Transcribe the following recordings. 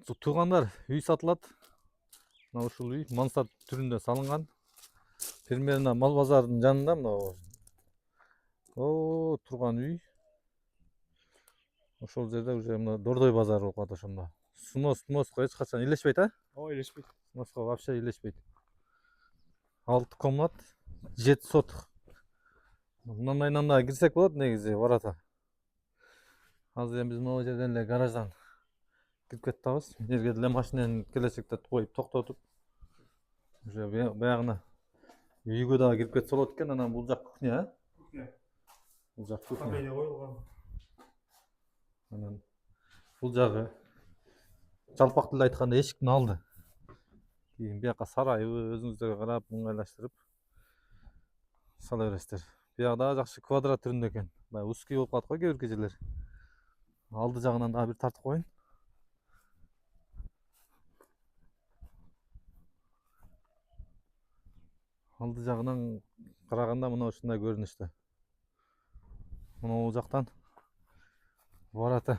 Туғандар, үй сатылат. Мына ушул үй мансап түрүндө салынган. Примерно мал базарынын жанында мына турган үй. Ошол жерде уже мына Дордой базары болуп калат ошондо. Сноско эч качан илешпейт, а? Ооба, илешпейт. Сноско вообще илешпейт. 6 комнат, 7 соток. Мындан да кирсек болот негизи ворота. Азыр эми биз могу жерден эле гараждан кирип кетебиз. Жерге деле машинени келечекте коюп токтотуп уже баягына үйгө дагы кирип кетсе болот экен. Анан бул жак кухня, Кухня. бул жак кухня. Кафеге коюлган. Анан бул жагы жалпак тилде айтканда эшиктин алды. Кийин бияка сарайбы өзүңүздөргө карап ыңгайлаштырып сала бересиздер. Бияк дагы жакшы квадрат түрүндө экен. Баягы узкий болуп калат го кээ бир жерлер. Алды жагынан дагы бир тартып коеюн. Алды жагынан караганда мына ушундай көрүнүштө. Мына жактан ворота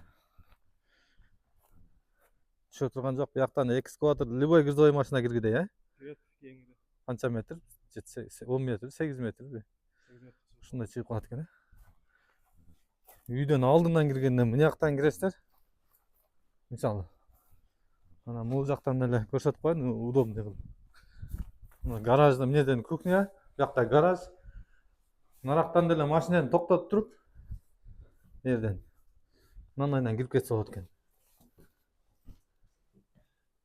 түшө турган жок. Бияктан экскаватор, любой грузовой машина киргидей, а? Кирет кеңири. Канча метр? 10 метр, 8 метрби? 8 метр. Ушундай чыгып калат экен, үйдөн алдынан киргенде мына жактан киресиздер. Мисалы. Ана бул жактан эле көрсөтүп коеюн, удобный кылып. Мына гаражда эмнеден кухня, бuyakta гараж. Нарактан деле машинени токтотуп туруп, жерден мындан кирип кетсе болот экен.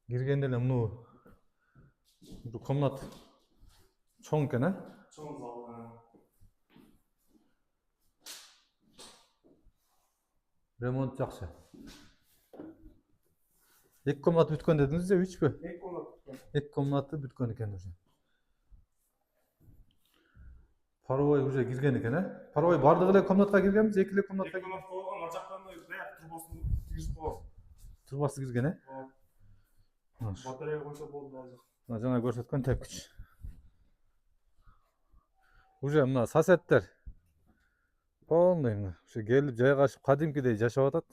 Киргенде эле муну бул комнат чоң экен, а? Чоң зал. Ремонт жакшы. 2 комнат бүткөн дедиңиз же 3пү? 2 комнат бүткөн. 2 комнаты бүткөн экен уже. Паровой уже кирген экен, а? Паровой бардыгы эле комнатка киргенби же 2 эле комнатка? 2 комнатка болгон, ар жактан баягы трубасын киргизип койгон. Трубасы кирген, э? Ооба. Батарея койсо болду азыр. Мына жана көрсөткөн тепкич. Уже мына соседтер полный мына ушу келип жайгашып кадимкидей жашап атат.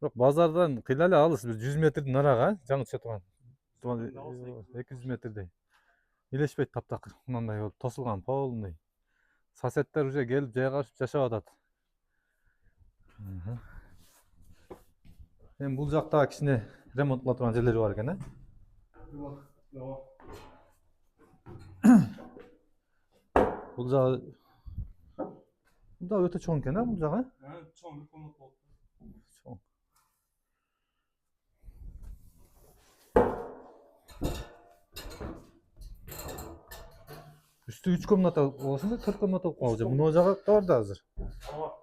Бирок базардан кыйла эле алыс, бир 100 метрдин нарага, жаңы түшө турган. 200 метрдей. Илешпейт таптакыр. Мындай болуп тосулган полный. Соседтер уже келип жайгашып жашап атат. Эми бул жакта кичине ремонт кыла турган жерлери бар экен, э? Ооба. Бул жагы өтө чоң экен, а бул жагы? Чоң 1 комнат болот. Чоң. Üstü 3 комната болсун да 4 комната болуп калды. Мына жагы да бар да азыр. Ооба.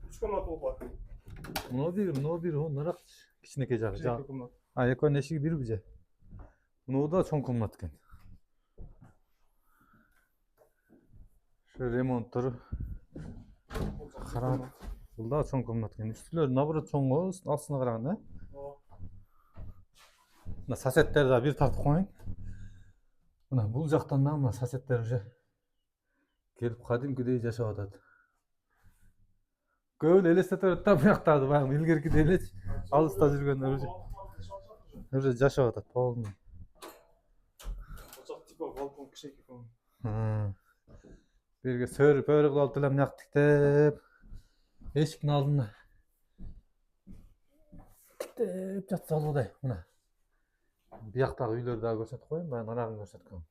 3 комнат болуп калат. Мына бир, нарак кичинекей жагы. 2 комнат. Экөөнүн эшиги бирби же? Мына да чоң комнат экен. Ошо ремонттору карап, бул да чоң комнат экен. Үстүлөр наоборот чоң го, астына караганда. Ооба. Мына соседтер да бир тартып коеюн. Мына бул жактан да мына соседтер уже келип кадимкидей жашап атат. Көп эле элестете берет да буяктарды, баягы илгеркидей элечи. Алыста жүргөндөр уже жашап атат полный. Очак типа балкон кичинекей экен. Бирге сөрүп кылып алып эле мына тиктеп, эшиктин алдына тиктеп жатса албадай. Мына бияктагы үйлөрдү дагы көрсөтүп коеюн, баягы нарагын көрсөткөм.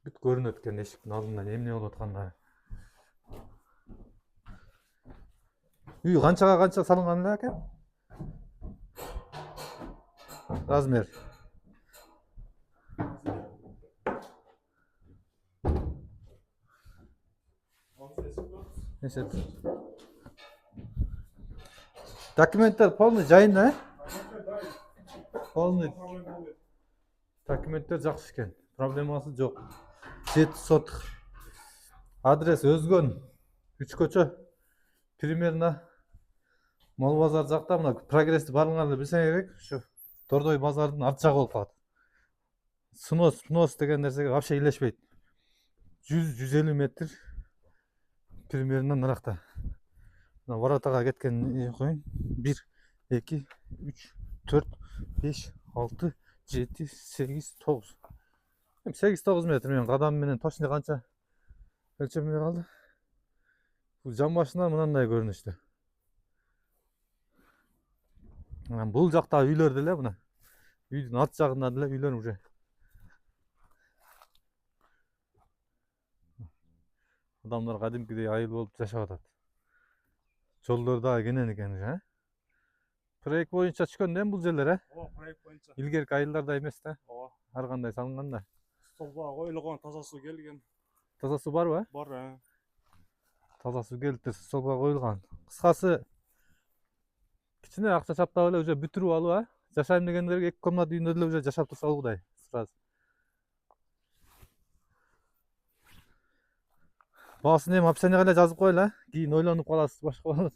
Бүт көрүнөт экен эшиктин алдында эмне болуп аткандыгы. Үй канча салынган эле экен? Размер. Эсеп. Документтер полный жайында, полный. Документтер жакшы экен. Проблемасы жок. 7 соток. Адрес өзгөн. 3 көчө. Примерно мал базар жакта, мына прогрессти баарыңарды билсең керек, ушу Дордой базардын арт жагы болуп калат. Снос деген нерсеге вообще илешпейт. 100-150 метр примерно наракта. Мына воротага кеткен коеюн. 1 2, 3, 4, 5, 6, 7, 8, 9. 8-9 метр менен кадам менен точно канча өлчөмөй калды. Бул жан башына мынандай көрүнүштө. Бул жакта үйлөр деле мына. Үйдүн арт жагында деле үйлөр уже. Адамдар кадимкидей айыл болуп жашап атат. Жолдор да кенен экен уже. Проект боюнча түшкөн да бул жерлер, Ооба, проект боюнча. илгерки айылдарда эмес да. Ооба. Ар кандай салынган да. Столба коюлган, таза суу келген. Таза суу барбы? Бар, Таза суу келип столбо коюлган. Кыскасы кичине акча чаптап эле уже бүтүрүп алып, жашайм дегендерге 2 комнат үйүндө деле уже жашап турса алгыдай. Сразу. Баасын эми описаниеге эле жазып коелу, кийин ойлонуп каласыз, башка болот.